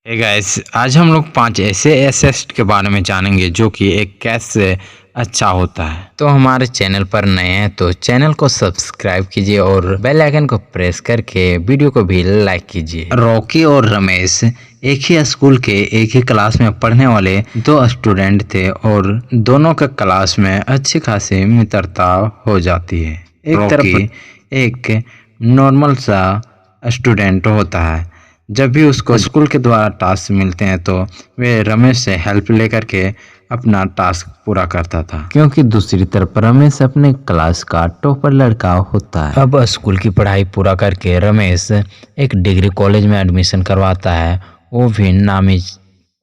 Hey guys, आज हम लोग 5 ऐसे एसेट के बारे में जानेंगे जो कि एक कैश से अच्छा होता है। तो हमारे चैनल पर नए हैं तो चैनल को सब्सक्राइब कीजिए और बेल आइकन को प्रेस करके वीडियो को भी लाइक कीजिए। रॉकी और रमेश एक ही स्कूल के एक ही क्लास में पढ़ने वाले दो स्टूडेंट थे और दोनों के क्लास में अच्छी खासी मित्रता हो जाती है। एक तरफ एक नॉर्मल सा स्टूडेंट होता है। जब भी उसको स्कूल के द्वारा टास्क मिलते हैं तो वे रमेश से हेल्प लेकर के अपना टास्क पूरा करता था, क्योंकि दूसरी तरफ रमेश अपने क्लास का टॉपर लड़का होता है। अब स्कूल की पढ़ाई पूरा करके रमेश एक डिग्री कॉलेज में एडमिशन करवाता है, वो भी नामी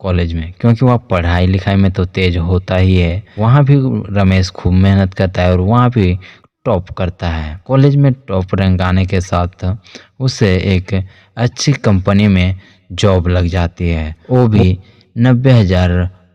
कॉलेज में, क्योंकि वह पढ़ाई लिखाई में तो तेज होता ही है। वहाँ भी रमेश खूब मेहनत करता है और वहाँ भी टॉप करता है। कॉलेज में टॉप रैंक आने के साथ उसे एक अच्छी कंपनी में जॉब लग जाती है, वो भी 90,000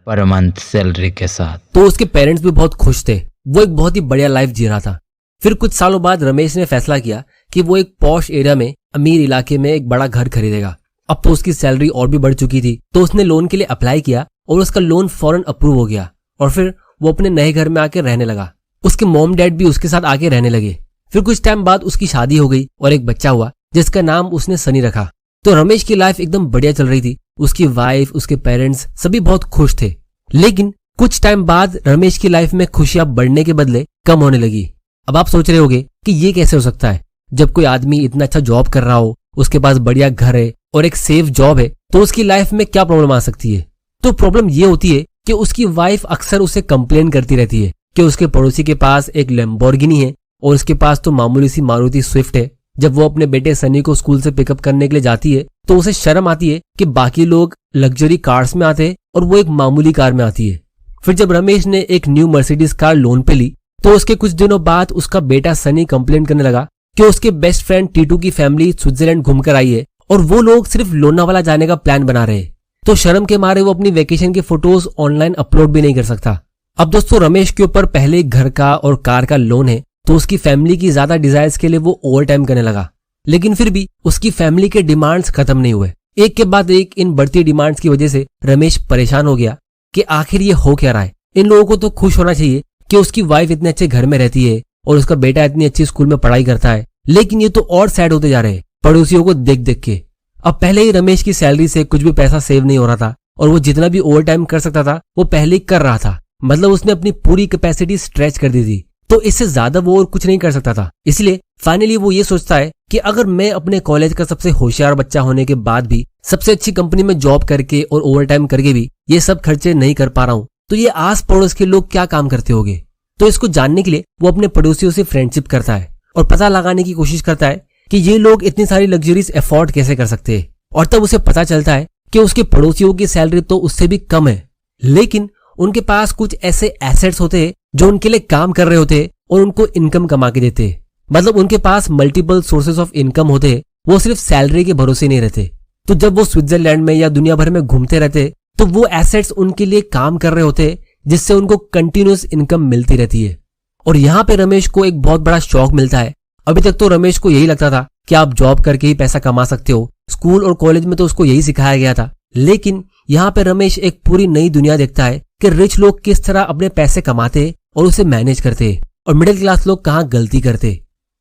पर मंथ सैलरी के साथ। तो उसके पेरेंट्स भी बहुत खुश थे, वो एक बहुत ही बढ़िया लाइफ जी रहा था। फिर कुछ सालों बाद रमेश ने फैसला किया कि वो एक पॉश एरिया में अमीर इलाके में एक बड़ा घर खरीदेगा। अब तो उसकी सैलरी और भी बढ़ चुकी थी, तो उसने लोन के लिए अप्लाई किया और उसका लोन फौरन अप्रूव हो गया और फिर वो अपने नए घर में आके रहने लगा। उसके मॉम डैड भी उसके साथ आके रहने लगे। फिर कुछ टाइम बाद उसकी शादी हो गई और एक बच्चा हुआ जिसका नाम उसने सनी रखा। तो रमेश की लाइफ एकदम बढ़िया चल रही थी। उसकी वाइफ, उसके पेरेंट्स सभी बहुत खुश थे। लेकिन कुछ टाइम बाद रमेश की लाइफ में खुशियां बढ़ने के बदले कम होने लगी। अब आप सोच रहे होंगे कि ये कैसे हो सकता है, जब कोई आदमी इतना अच्छा जॉब कर रहा हो, उसके पास बढ़िया घर है और एक सेफ जॉब है, तो उसकी लाइफ में क्या प्रॉब्लम आ सकती है। तो प्रॉब्लम ये होती है कि उसकी वाइफ अक्सर उसे कंप्लेन करती रहती है कि उसके पड़ोसी के पास एक लैम्बोर्गिनी है और उसके पास तो मामूली सी मारुति स्विफ्ट है। जब वो अपने बेटे सनी को स्कूल से पिकअप करने के लिए जाती है तो उसे शर्म आती है कि बाकी लोग लग्जरी कार्स में आते हैं और वो एक मामूली कार में आती है। फिर जब रमेश ने एक न्यू मर्सिडीज कार लोन पे ली तो उसके कुछ दिनों बाद उसका बेटा सनी कंप्लेन करने लगा कि उसके बेस्ट फ्रेंड टीटू की फैमिली स्विट्जरलैंड घूमकर आई है और वो लोग सिर्फ लोनावाला जाने का प्लान बना रहे हैं। तो शर्म के मारे वो अपनी वेकेशन के फोटोज ऑनलाइन अपलोड भी नहीं कर सकता। अब दोस्तों, रमेश के ऊपर पहले ही घर का और कार का लोन है, तो उसकी फैमिली की ज्यादा डिजायर्स के लिए वो ओवर टाइम करने लगा। लेकिन फिर भी उसकी फैमिली के डिमांड्स खत्म नहीं हुए। एक के बाद एक इन बढ़ती डिमांड्स की वजह से रमेश परेशान हो गया कि आखिर ये हो क्या रहा है। इन लोगों को तो खुश होना चाहिए कि उसकी वाइफ इतने अच्छे घर में रहती है और उसका बेटा इतनी अच्छी स्कूल में पढ़ाई करता है, लेकिन ये तो और सैड होते जा रहे हैं पड़ोसियों को देख देख के। अब पहले ही रमेश की सैलरी से कुछ भी पैसा सेव नहीं हो रहा था और वो जितना भी ओवर टाइम कर सकता था वो पहले ही कर रहा था। मतलब उसने अपनी पूरी कैपेसिटी स्ट्रेच कर दी थी, तो इससे ज्यादा वो और कुछ नहीं कर सकता था। इसलिए फाइनली वो ये सोचता है कि अगर मैं अपने कॉलेज का सबसे होशियार बच्चा होने के बाद भी सबसे अच्छी कंपनी में जॉब करके और ओवर टाइम करके भी ये सब खर्चे नहीं कर पा रहा हूँ, तो ये आस पड़ोस के लोग क्या काम करते होंगे। तो इसको जानने के लिए वो अपने पड़ोसियों से फ्रेंडशिप करता है और पता लगाने की कोशिश करता है कि ये लोग इतनी सारी लग्जरीज अफोर्ड कैसे कर सकते हैं। और तब उसे पता चलता है कि उसके पड़ोसियों की सैलरी तो उससे भी कम है, लेकिन उनके पास कुछ ऐसे एसेट्स होते हैं जो उनके लिए काम कर रहे होते हैं और उनको इनकम कमा के देते हैं। मतलब उनके पास मल्टीपल सोर्सेस ऑफ इनकम होते हैं, वो सिर्फ सैलरी के भरोसे नहीं रहते। तो जब वो स्विट्जरलैंड में या दुनिया भर में घूमते रहते तो वो एसेट्स उनके लिए काम कर रहे होते हैं, जिससे उनको कंटिन्यूअस इनकम मिलती रहती है। और यहाँ पे रमेश को एक बहुत बड़ा शौक मिलता है। अभी तक तो रमेश को यही लगता था कि आप जॉब करके ही पैसा कमा सकते हो, स्कूल और कॉलेज में तो उसको यही सिखाया गया था। लेकिन यहाँ पे रमेश एक पूरी नई दुनिया देखता है कि रिच लोग किस तरह अपने पैसे कमाते और उसे मैनेज करते और मिडिल क्लास लोग कहाँ गलती करते।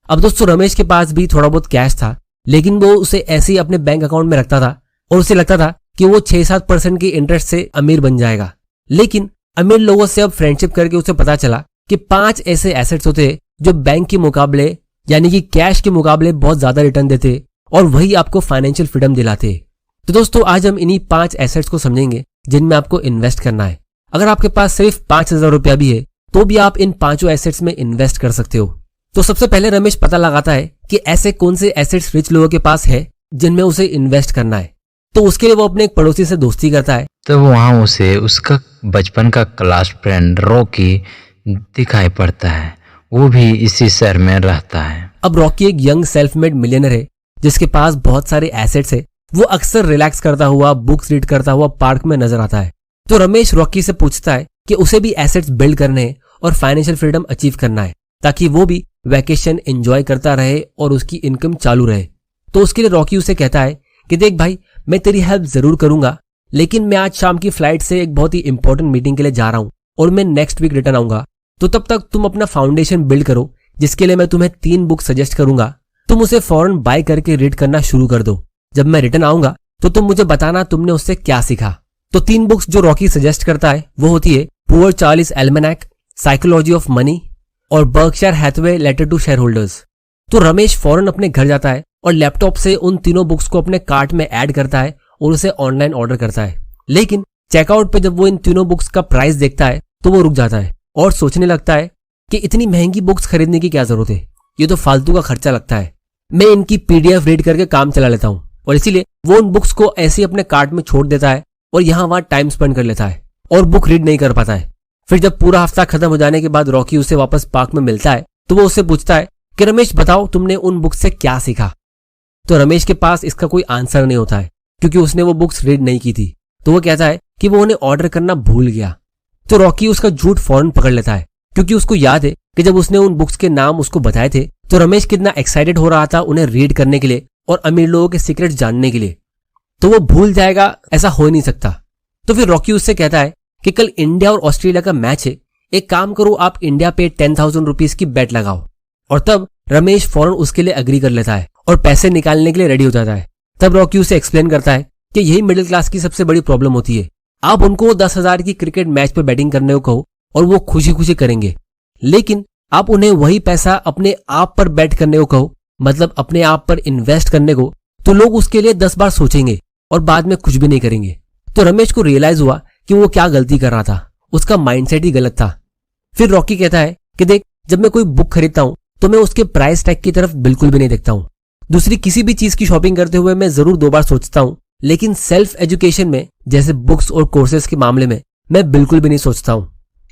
अब दोस्तों, रमेश के पास भी थोड़ा बहुत कैश था, लेकिन वो उसे ऐसे ही अपने बैंक अकाउंट में रखता था और उसे लगता था कि वो 6-7% की इंटरेस्ट से अमीर बन जाएगा। लेकिन अमीर लोगों से अब फ्रेंडशिप करके उसे पता चला कि 5 ऐसे एसेट्स होते जो बैंक के मुकाबले यानी कि कैश के मुकाबले बहुत ज्यादा रिटर्न देते और वही आपको फाइनेंशियल फ्रीडम दिलाते। तो दोस्तों, आज हम इन्हीं 5 एसेट्स को समझेंगे जिनमें आपको इन्वेस्ट करना है। अगर आपके पास सिर्फ 5,000 रुपया भी है तो भी आप इन 5 एसेट्स में इन्वेस्ट कर सकते हो। तो सबसे पहले रमेश पता लगाता है कि ऐसे कौन से एसेट्स रिच लोगों के पास है जिनमें उसे इन्वेस्ट करना है। तो उसके लिए वो अपने एक पड़ोसी से दोस्ती करता है। तो वहाँ उसे उसका बचपन का क्लास फ्रेंड रॉकी दिखाई पड़ता है, वो भी इसी शहर में रहता है। अब रॉकी एक यंग सेल्फ मेड मिलियनर है जिसके पास बहुत सारे एसेट्स है। वो अक्सर रिलैक्स करता हुआ, बुक्स रीड करता हुआ पार्क में नजर आता है। तो रमेश रॉकी से पूछता है कि उसे भी एसेट्स बिल्ड करने हैं और फाइनेंशियल फ्रीडम अचीव करना है, ताकि वो भी वैकेशन एंजॉय करता रहे और उसकी इनकम चालू रहे। तो उसके लिए रॉकी उसे कहता है कि देख भाई, मैं तेरी हेल्प जरूर करूंगा, लेकिन मैं आज शाम की फ्लाइट से एक बहुत ही इंपॉर्टेंट मीटिंग के लिए जा रहा हूं और मैं नेक्स्ट वीक रिटर्न आऊंगा। तो तब तक तुम अपना फाउंडेशन बिल्ड करो, जिसके लिए मैं तुम्हें 3 बुक सजेस्ट करूंगा। तुम उसे फौरन बाय करके रीड करना शुरू कर दो। जब मैं रिटर्न आऊंगा तो तुम मुझे बताना तुमने उससे क्या सीखा। तो 3 बुक्स जो रॉकी सजेस्ट करता है वो होती है poor Charlie's almanack, psychology of money और Berkshire Hathaway letter to shareholders. तो रमेश फौरन अपने घर जाता है और लैपटॉप से उन तीनों बुक्स को अपने कार्ट में ऐड करता है और उसे ऑनलाइन ऑर्डर करता है। लेकिन चेकआउट पे जब वो इन तीनों बुक्स का प्राइस देखता है तो वो रुक जाता है और सोचने लगता है कि इतनी महंगी बुक्स खरीदने की क्या जरूरत है, ये तो फालतू का खर्चा लगता है। मैं इनकी पीडीएफ रीड करके काम चला लेता हूँ। और इसीलिए वो उन बुक्स को ऐसे ही अपने कार्ट में छोड़ देता है और यहाँ वहां टाइम स्पेंड कर लेता है और बुक रीड नहीं कर पाता है। फिर जब पूरा हफ्ता खत्म हो जाने के बाद रॉकी उसे वापस पार्क में मिलता है तो वो उससे पूछता है कि रमेश बताओ तुमने उन बुक्स से क्या सीखा। तो रमेश के पास इसका कोई आंसर नहीं होता है क्योंकि उसने वो बुक्स रीड नहीं की थी। तो वो कहता है कि वो उन्हें ऑर्डर करना भूल गया। तो रॉकी उसका झूठ फौरन पकड़ लेता है क्योंकि उसको याद है कि जब उसने उन बुक्स के नाम उसको बताए थे तो रमेश कितना एक्साइटेड हो रहा था उन्हें रीड करने के लिए और अमीर लोगों के सीक्रेट जानने के लिए। तो वो भूल जाएगा, ऐसा हो ही नहीं सकता। तो फिर रॉकी उससे कहता है कि कल इंडिया और ऑस्ट्रेलिया का मैच है, एक काम करो आप इंडिया पे 10,000 रुपीज की बेट लगाओ। और तब रमेश फौरन उसके लिए अग्री कर लेता है और पैसे निकालने के लिए रेडी हो जाता है। तब रॉकी उसे एक्सप्लेन करता है कि यही मिडिल क्लास की सबसे बड़ी प्रॉब्लम होती है। आप उनको 10,000 की क्रिकेट मैच पे बैटिंग करने को कहो और वो खुशी खुशी करेंगे, लेकिन आप उन्हें वही पैसा अपने आप पर बैट करने को कहो, मतलब अपने आप पर इन्वेस्ट करने को, तो लोग उसके लिए 10 बार सोचेंगे और बाद में कुछ भी नहीं करेंगे। तो रमेश को रियलाइज हुआ कि वो क्या गलती कर रहा था, उसका माइंडसेट ही गलत था। फिर रॉकी कहता है कि देख, जब मैं कोई बुक खरीदता हूं तो मैं उसके प्राइस टैग की तरफ बिल्कुल भी नहीं देखता हूं। दूसरी किसी भी चीज की शॉपिंग करते हुए मैं जरूर 2 बार सोचता हूं, लेकिन सेल्फ एजुकेशन में जैसे बुक्स और कोर्सेज के मामले में मैं बिल्कुल भी नहीं सोचता हूं,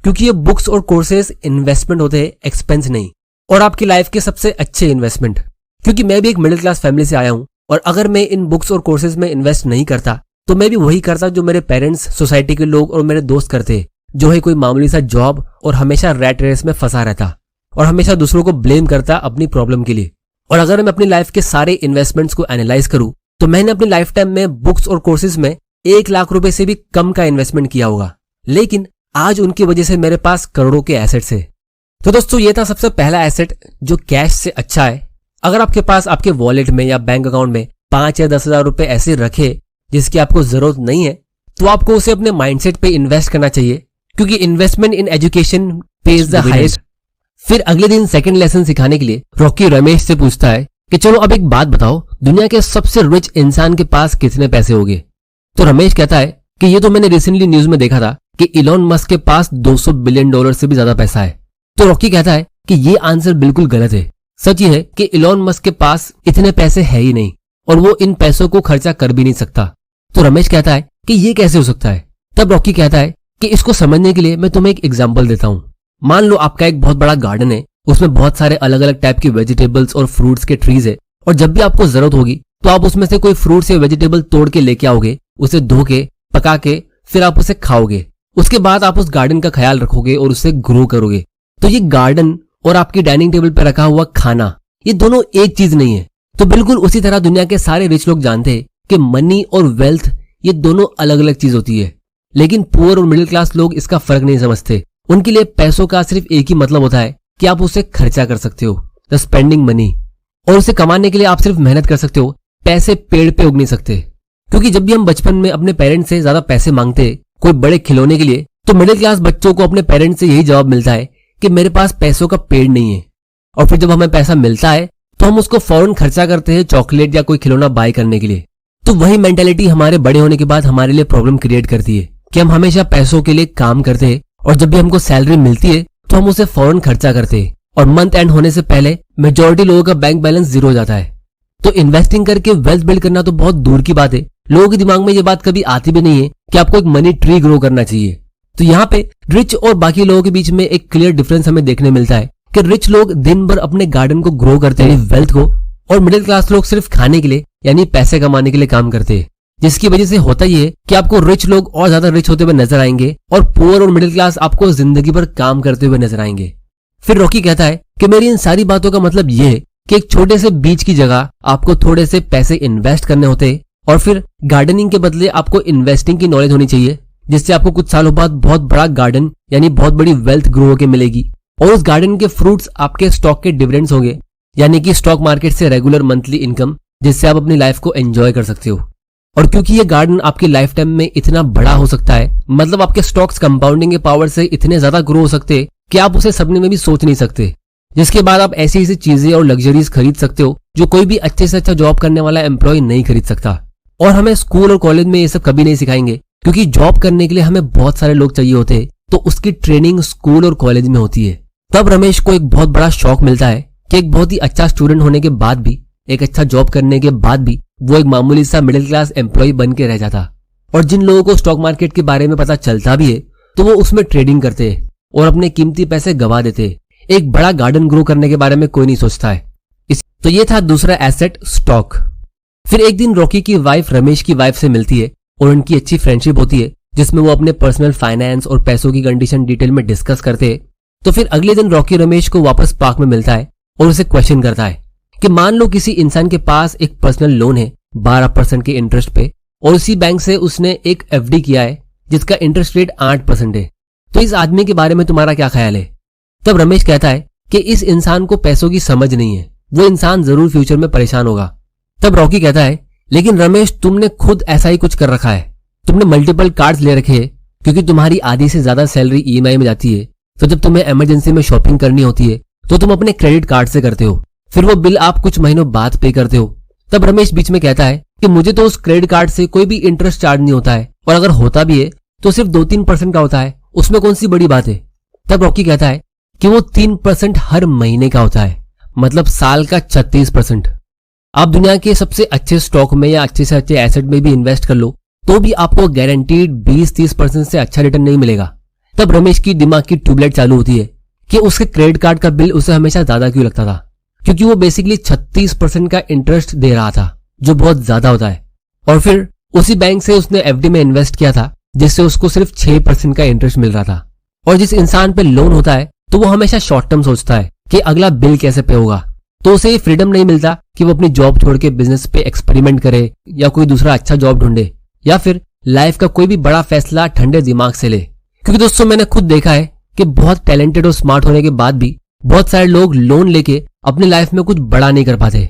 क्योंकि ये बुक्स और कोर्सेज इन्वेस्टमेंट होते हैं, एक्सपेंस नहीं, और आपकी लाइफ के सबसे अच्छे इन्वेस्टमेंट। क्योंकि मैं भी एक मिडिल क्लास फैमिली से आया हूं और अगर मैं इन बुक्स और कोर्सेज में इन्वेस्ट नहीं करता तो मैं भी वही करता जो मेरे पेरेंट्स, सोसाइटी के लोग और मेरे दोस्त करते, जो है कोई मामूली सा जॉब और हमेशा रैट रेस में फंसा रहता और हमेशा दूसरों को ब्लेम करता अपनी प्रॉब्लम के लिए। और अगर मैं अपनी लाइफ के सारे इन्वेस्टमेंट्स को एनालाइज करूं तो मैंने अपनी लाइफ टाइम में बुक्स और कोर्सेज में 1 लाख रुपए से भी कम का इन्वेस्टमेंट किया होगा, लेकिन आज उनकी वजह से मेरे पास करोड़ों के एसेट्स है। तो दोस्तों, ये था सबसे पहला एसेट जो कैश से अच्छा है। अगर आपके पास आपके वॉलेट में या बैंक अकाउंट में 5 या 10,000 रुपए ऐसे रखे जिसकी आपको जरूरत नहीं है, तो आपको उसे अपने माइंडसेट पे इन्वेस्ट करना चाहिए, क्योंकि investment in education page the highest. फिर अगले दिन सेकंड लेसन सिखाने के लिए रॉकी रमेश से पूछता है कि चलो अब एक बात बताओ, दुनिया के सबसे रिच इंसान के पास कितने पैसे होंगे। तो रमेश कहता है कि ये तो मैंने रिसेंटली न्यूज में देखा था कि इलॉन मस्क के पास $200 बिलियन से भी ज्यादा पैसा है। तो रॉकी कहता है कि ये आंसर बिल्कुल गलत है। सच ये है कि इलॉन मस्क के पास इतने पैसे है ही नहीं और वो इन पैसों को खर्चा कर भी नहीं सकता। तो रमेश कहता है कि ये कैसे हो सकता है। तब रॉकी कहता है कि इसको समझने के लिए मैं तुम्हें एक एग्जांपल देता हूँ। मान लो आपका एक बहुत बड़ा गार्डन है, उसमें बहुत सारे अलग अलग टाइप की वेजिटेबल्स और फ्रूट्स के ट्रीज है, और जब भी आपको जरूरत होगी तो आप उसमें से कोई फ्रूट्स या वेजिटेबल तोड़ के लेके आओगे, उसे धो के पका के फिर आप उसे खाओगे। उसके बाद आप उस गार्डन का ख्याल रखोगे और उसे ग्रो करोगे। तो ये गार्डन और आपकी डाइनिंग टेबल पर रखा हुआ खाना, ये दोनों एक चीज नहीं है। तो बिल्कुल उसी तरह दुनिया के सारे रिच लोग जानते हैं कि मनी और वेल्थ ये दोनों अलग अलग चीज होती है, लेकिन पुअर और मिडिल क्लास लोग इसका फर्क नहीं समझते। उनके लिए पैसों का सिर्फ एक ही मतलब होता है कि आप उसे खर्चा कर सकते हो, द स्पेंडिंग मनी, और उसे कमाने के लिए आप सिर्फ मेहनत कर सकते हो, पैसे पेड़ पे उग नहीं सकते। क्योंकि जब भी हम बचपन में अपने पेरेंट्स से ज्यादा पैसे मांगते कोई बड़े खिलौने के लिए, तो मिडिल क्लास बच्चों को अपने पेरेंट्स से यही जवाब मिलता है कि मेरे पास पैसों का पेड़ नहीं है। और फिर जब हमें पैसा मिलता है तो हम उसको फौरन खर्चा करते हैं चॉकलेट या कोई खिलौना बाय करने के लिए। तो वही मेंटेलिटी हमारे बड़े होने के बाद हमारे लिए प्रॉब्लम क्रिएट करती है कि हम हमेशा पैसों के लिए काम करते हैं और जब भी हमको सैलरी मिलती है तो हम उसे फौरन खर्चा करते हैं और मंथ एंड होने से पहले मेजॉरिटी लोगों का बैंक बैलेंस 0 हो जाता है। तो इन्वेस्टिंग करके वेल्थ बिल्ड करना तो बहुत दूर की बात है, लोगों के दिमाग में ये बात कभी आती भी नहीं है कि आपको एक मनी ट्री ग्रो करना चाहिए। तो यहाँ पे रिच और बाकी लोगों के बीच में एक क्लियर डिफरेंस हमें देखने मिलता है कि रिच लोग दिन भर अपने गार्डन को ग्रो करते हैं, वेल्थ को, और मिडिल क्लास लोग सिर्फ खाने के लिए यानी पैसे कमाने के लिए काम करते हैं। जिसकी वजह से होता ये है कि आपको रिच लोग और ज्यादा रिच होते हुए नजर आएंगे और पुअर और मिडिल क्लास आपको जिंदगी भर काम करते हुए नजर आएंगे। फिर रॉकी कहता है कि मेरी इन सारी बातों का मतलब ये है कि एक छोटे से बीज की जगह आपको थोड़े से पैसे इन्वेस्ट करने होते और फिर गार्डनिंग के बदले आपको इन्वेस्टिंग की नॉलेज होनी चाहिए, जिससे आपको कुछ सालों बाद बहुत बड़ा गार्डन यानी बहुत बड़ी वेल्थ ग्रो होकर मिलेगी। और उस गार्डन के फ्रूट्स आपके स्टॉक के डिविडेंड्स होंगे, यानी कि स्टॉक मार्केट से रेगुलर मंथली इनकम, जिससे आप अपनी लाइफ को एंजॉय कर सकते हो। और क्योंकि ये गार्डन आपकी लाइफ टाइम में इतना बड़ा हो सकता है, मतलब आपके स्टॉक्स कंपाउंडिंग के पावर से इतने ज्यादा ग्रो हो सकते हैं कि आप उसे सपने में भी सोच नहीं सकते, जिसके बाद आप ऐसी ऐसी चीजें और लग्जरीज खरीद सकते हो जो कोई भी अच्छे से अच्छा जॉब करने वाला एम्प्लॉय नहीं खरीद सकता। और हमें स्कूल और कॉलेज में ये सब कभी नहीं सिखाएंगे, क्योंकि जॉब करने के लिए हमें बहुत सारे लोग चाहिए होते हैं, तो उसकी ट्रेनिंग स्कूल और कॉलेज में होती है। तब रमेश को एक बहुत बड़ा शौक मिलता है कि एक बहुत ही अच्छा स्टूडेंट होने के बाद भी, एक अच्छा जॉब करने के बाद भी वो एक मामूली सा मिडिल क्लास एम्प्लॉय बन के रह जाता। और जिन लोगों को स्टॉक मार्केट के बारे में पता चलता भी है तो वो उसमें ट्रेडिंग करते हैं और अपने कीमती पैसे गवा देते हैं। एक बड़ा गार्डन ग्रो करने के बारे में कोई नहीं सोचता है। तो ये था दूसरा एसेट, स्टॉक। फिर एक दिन रॉकी की वाइफ रमेश की वाइफ से मिलती है और उनकी अच्छी फ्रेंडशिप होती है, जिसमें वो अपने पर्सनल फाइनेंस और पैसों की कंडीशन डिटेल में डिस्कस करते हैं। तो फिर अगले दिन रॉकी रमेश को वापस पार्क में मिलता है और उसे क्वेश्चन करता है कि मान लो किसी इंसान के पास एक पर्सनल लोन है 12% के इंटरेस्ट पे, और उसी बैंक से उसने एक एफडी किया है जिसका इंटरेस्ट रेट 8% है, तो इस आदमी के बारे में तुम्हारा क्या ख्याल है? तब रमेश कहता है कि इस इंसान को पैसों की समझ नहीं है, वो इंसान जरूर फ्यूचर में परेशान होगा। तब रॉकी कहता है, लेकिन रमेश तुमने खुद ऐसा ही कुछ कर रखा है, तुमने मल्टीपल कार्ड्स ले रखे हैं, क्योंकि तुम्हारी आधी से ज्यादा सैलरी ईएमआई में जाती है, तो जब तुम्हें इमरजेंसी में शॉपिंग करनी होती है तो तुम अपने क्रेडिट कार्ड से करते हो, फिर वो बिल आप कुछ महीनों बाद पे करते हो। तब रमेश बीच में कहता है कि मुझे तो उस क्रेडिट कार्ड से कोई भी इंटरेस्ट चार्ज नहीं होता है, और अगर होता भी है तो सिर्फ 2-3% का होता है, उसमें कौन सी बड़ी बात है? तब रॉकी कहता है कि वो 3% हर महीने का होता है, मतलब साल का 36%। आप दुनिया के सबसे अच्छे स्टॉक में या अच्छे से अच्छे एसेट में भी इन्वेस्ट कर लो तो भी आपको गारंटीड 20-30% से अच्छा रिटर्न नहीं मिलेगा। तब रमेश की दिमाग की ट्यूबलाइट चालू होती है कि उसके क्रेडिट कार्ड का बिल उसे हमेशा ज्यादा क्यों लगता था, क्योंकि वो बेसिकली 36% का इंटरेस्ट दे रहा था, जो बहुत ज्यादा होता है। और फिर उसी बैंक से उसने एफडी में इन्वेस्ट किया था, जिससे उसको सिर्फ 6% का इंटरेस्ट मिल रहा था। और जिस इंसान पे लोन होता है तो वो हमेशा शॉर्ट टर्म सोचता है कि अगला बिल कैसे पे होगा, तो उसे ये फ्रीडम नहीं मिलता कि वो अपनी जॉब छोड़ के बिजनेस पे एक्सपेरिमेंट करे या कोई दूसरा अच्छा जॉब ढूंढे, या फिर लाइफ का कोई भी बड़ा फैसला ठंडे दिमाग से ले। क्योंकि दोस्तों मैंने खुद देखा है कि बहुत टैलेंटेड और स्मार्ट होने के बाद भी बहुत सारे लोग लोन लेके अपनी लाइफ में कुछ बड़ा नहीं कर पाते।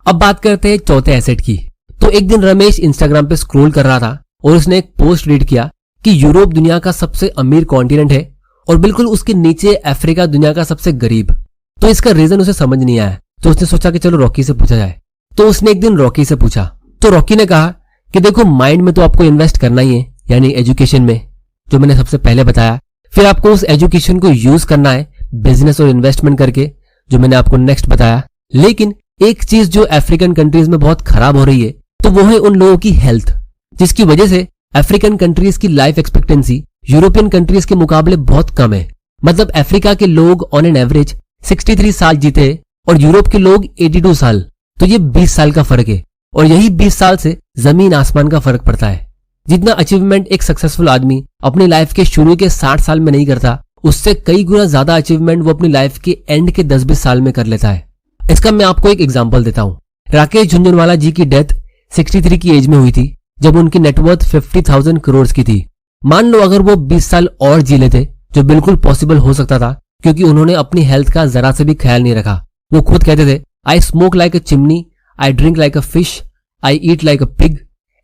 अब बात करते हैं चौथे एसेट की। तो एक दिन रमेश इंस्टाग्राम पे स्क्रॉल कर रहा था और उसने एक पोस्ट रीड किया कि यूरोप दुनिया का सबसे अमीर कॉन्टिनेंट है और बिल्कुल उसके नीचे अफ्रीका दुनिया का सबसे गरीब। तो इसका रीजन उसे समझ नहीं आया, तो उसने सोचा कि चलो रॉकी से पूछा जाए। तो उसने एक दिन रॉकी से पूछा, तो रॉकी ने कहा कि देखो माइंड में तो आपको इन्वेस्ट करना ही है, यानी एजुकेशन में, जो मैंने सबसे पहले बताया। फिर आपको उस एजुकेशन को यूज करना है बिजनेस और इन्वेस्टमेंट करके, जो मैंने आपको नेक्स्ट बताया। लेकिन एक चीज जो अफ्रीकन कंट्रीज में बहुत खराब हो रही है, तो वो है उन लोगों की हेल्थ, जिसकी वजह से अफ्रीकन कंट्रीज की लाइफ एक्सपेक्टेंसी यूरोपियन कंट्रीज के मुकाबले बहुत कम है। मतलब अफ्रीका के लोग ऑन एन एवरेज 63 साल जीते और यूरोप के लोग 82 साल। तो ये 20 साल का फर्क है, और यही 20 साल से जमीन आसमान का फर्क पड़ता है। जितना अचीवमेंट एक सक्सेसफुल आदमी अपनी लाइफ के शुरू के 60 साल में नहीं करता, उससे कई गुना ज्यादा अचीवमेंट वो अपनी लाइफ के एंड के 10-20 साल में कर लेता है। इसका मैं आपको एक एग्जांपल देता हूँ। राकेश झुनझुनवाला जी की डेथ 63 की एज में हुई थी, जब उनकी नेटवर्थ 50,000 करोड़ की थी। मान लो अगर वो 20 साल और जी लेते, जो बिल्कुल पॉसिबल हो सकता था, क्योंकि उन्होंने अपनी हेल्थ का जरा से भी ख्याल नहीं रखा। वो खुद कहते थे, I smoke like a chimney, I drink like a fish, I eat like a pig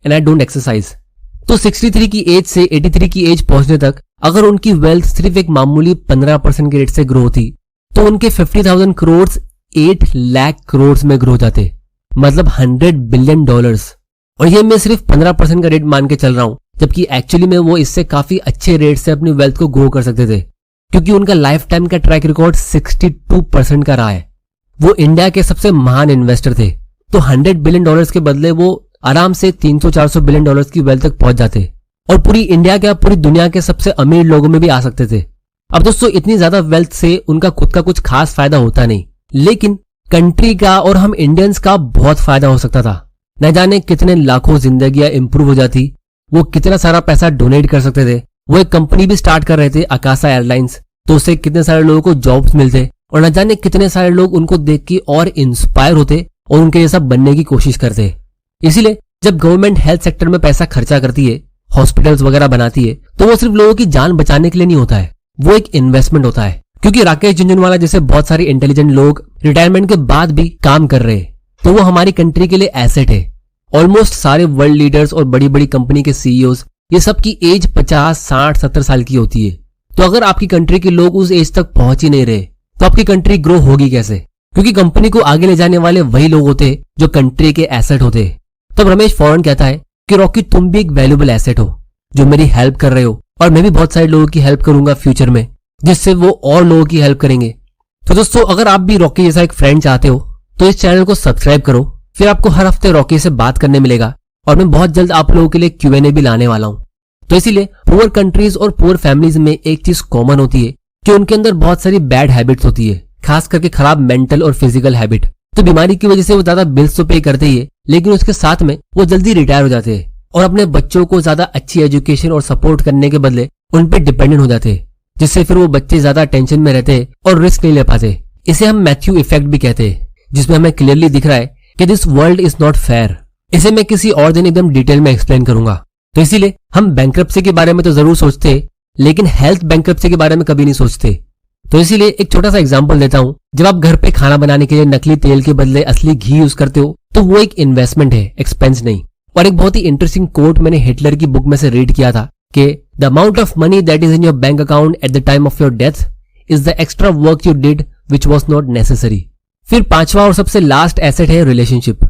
and I don't exercise. तो 63 की एज से 83 की एज पहुंचने तक अगर उनकी वेल्थ सिर्फ एक मामूली 15% के रेट से ग्रो होती, तो उनके 50,000 करोड़ 8 लाख करोड़ में ग्रो जाते, मतलब $100 बिलियन। और ये मैं सिर्फ 15% का रेट मान के चल रहा हूं, जबकि एक्चुअली में वो इससे काफी अच्छे रेट से अपनी वेल्थ को ग्रो कर सकते थे, क्योंकि उनका लाइफ टाइम का ट्रैक रिकॉर्ड 62% का रहा है। वो इंडिया के सबसे महान इन्वेस्टर थे, तो $100 बिलियन के बदले वो आराम से 300-400 बिलियन डॉलर की वेल्थ तक पहुंच जाते, और पूरी इंडिया क्या पूरी दुनिया के सबसे अमीर लोगों में भी आ सकते थे। अब दोस्तों इतनी ज्यादा वेल्थ से उनका खुद का कुछ खास फायदा होता नहीं, लेकिन कंट्री का और हम इंडियंस का बहुत फायदा हो सकता था। न जाने कितने लाखों जिंदगियां इंप्रूव हो जाती, वो कितना सारा पैसा डोनेट कर सकते थे। वो एक कंपनी भी स्टार्ट कर रहे थे, आकाशा एयरलाइंस, तो उससे कितने सारे लोगों को जॉब्स मिलते, और न जाने कितने सारे लोग उनको देख के और इंस्पायर होते और उनके जैसा बनने की कोशिश करते। इसीलिए जब गवर्नमेंट हेल्थ सेक्टर में पैसा खर्चा करती है, हॉस्पिटल्स वगैरह बनाती है, तो वो सिर्फ लोगों की जान बचाने के लिए नहीं होता है, वो एक इन्वेस्टमेंट होता है। क्योंकि राकेश झुनझुनवाला जैसे बहुत सारे इंटेलिजेंट लोग रिटायरमेंट के बाद भी काम कर रहे हैं, तो वो हमारी कंट्री के लिए एसेट है। ऑलमोस्ट सारे वर्ल्ड लीडर्स और बड़ी बड़ी कंपनी के सीईओज, ये सब की एज 50, 60, 70 साल की होती है। तो अगर आपकी कंट्री के लोग उस एज तक पहुंच ही नहीं रहे, तो आपकी कंट्री ग्रो होगी कैसे? क्योंकि कंपनी को आगे ले जाने वाले वही लोग होते हैं जो कंट्री के एसेट होते हैं। तब रमेश फौरन कहता है कि रॉकी, तुम भी एक वैल्यूएबल एसेट हो जो मेरी हेल्प कर रहे हो, और मैं भी बहुत सारे लोगों की हेल्प करूंगा फ्यूचर में, जिससे वो और लोगों की हेल्प करेंगे। तो दोस्तों, अगर आप भी रॉकी जैसा एक फ्रेंड चाहते हो तो इस चैनल को सब्सक्राइब करो, फिर आपको हर हफ्ते रॉकी से बात करने मिलेगा, और मैं बहुत जल्द आप लोगों के लिए Q&A भी लाने वाला हूं। तो इसीलिए पुअर कंट्रीज और पुअर फैमिलीज में एक चीज कॉमन होती है कि उनके अंदर बहुत सारी बैड हैबिट्स होती है, खास करके खराब मेंटल और फिजिकल हैबिट। तो बीमारी की वजह से वो ज्यादा बिल्स तो पे करते ही है, लेकिन उसके साथ में वो जल्दी रिटायर हो जाते हैं और अपने बच्चों को ज्यादा अच्छी एजुकेशन और सपोर्ट करने के बदले उन पे डिपेंडेंट हो जाते हैं, जिससे फिर वो बच्चे ज्यादा टेंशन में रहते हैं और रिस्क नहीं ले पाते। इसे हम मैथ्यू इफेक्ट भी कहते हैं, जिसमें हमें क्लियरली दिख रहा है कि this world is not fair. इसे मैं किसी और दिन एकदम डिटेल में एक्सप्लेन करूंगा। तो इसीलिए हम बैंक्रप्सी के बारे में तो जरूर सोचते हैं, लेकिन हेल्थ बैंक्रप्सी के बारे में कभी नहीं सोचते। तो इसीलिए एक छोटा सा एग्जांपल देता हूं। जब आप घर पे खाना बनाने के लिए नकली तेल के बदले असली घी यूज करते हो, तो वो एक इन्वेस्टमेंट है, एक्सपेंस नहीं। और एक बहुत ही इंटरेस्टिंग कोट मैंने हिटलर की बुक में से रीड किया था कि the amount of money that is in your bank account at the time of your death is the extra work you did which was not necessary. फिर पांचवा और सबसे लास्ट एसेट है रिलेशनशिप,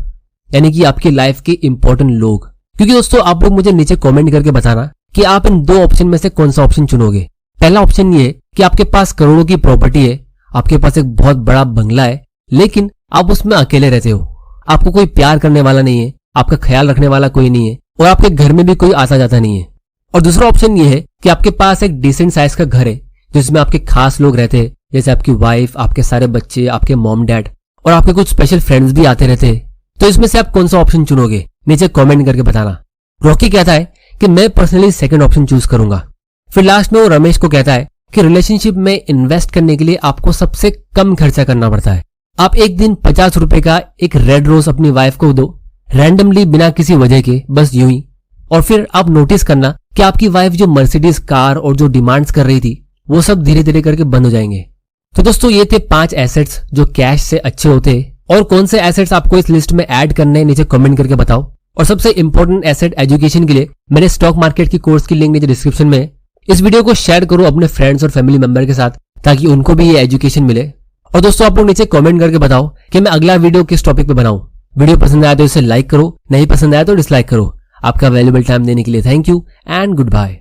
यानी कि आपकी लाइफ के इंपॉर्टेंट लोग। क्योंकि दोस्तों, आप लोग मुझे नीचे कमेंट करके बताना कि आप इन दो ऑप्शन में से कौन सा ऑप्शन चुनोगे। पहला ऑप्शन ये है कि आपके पास करोड़ों की प्रॉपर्टी है, आपके पास एक बहुत बड़ा बंगला है, लेकिन आप उसमें अकेले रहते हो, आपको कोई प्यार करने वाला नहीं है, आपका ख्याल रखने वाला कोई नहीं है, और आपके घर में भी कोई आता जाता नहीं है। और दूसरा ऑप्शन ये है कि आपके पास एक डिसेंट साइज का घर है जिसमें आपके खास लोग रहते हैं, जैसे आपकी वाइफ, आपके सारे बच्चे, आपके मॉम डैड, और आपके कुछ स्पेशल फ्रेंड्स भी आते रहते हैं। तो इसमें से आप कौन सा ऑप्शन चुनोगे? नीचे कमेंट करके बताना। रॉकी कहता है कि मैं पर्सनली सेकंड ऑप्शन चूज करूंगा। फिर लास्ट में वो रमेश को कहता है कि रिलेशनशिप में इन्वेस्ट करने के लिए आपको सबसे कम खर्चा करना पड़ता है। आप एक दिन 50 रुपए का एक रेड रोज अपनी वाइफ को दो, रैंडमली, बिना किसी वजह के, बस यूं ही, और फिर आप नोटिस करना कि आपकी वाइफ जो मर्सिडीज कार और जो डिमांड्स कर रही थी, वो सब धीरे धीरे करके बंद हो जाएंगे। तो दोस्तों, ये थे 5 एसेट्स जो कैश से अच्छे होते हैं। और कौन से एसेट्स आपको इस लिस्ट में ऐड करने हैं, नीचे कमेंट करके बताओ। और सबसे इंपॉर्टेंट एसेट एजुकेशन के लिए मेरे स्टॉक मार्केट की कोर्स की लिंक नीचे डिस्क्रिप्शन में है। इस वीडियो को शेयर करो अपने फ्रेंड्स और फैमिली मेंबर के साथ, ताकि उनको भी ये एजुकेशन मिले। और दोस्तों, आप लोग नीचे कमेंट करके बताओ कि मैं अगला वीडियो किस टॉपिक पे बनाऊं। वीडियो पसंद आया तो इसे लाइक करो, नहीं पसंद आया तो डिसलाइक करो। आपका वैल्यूएबल टाइम देने के लिए thank you and good bye.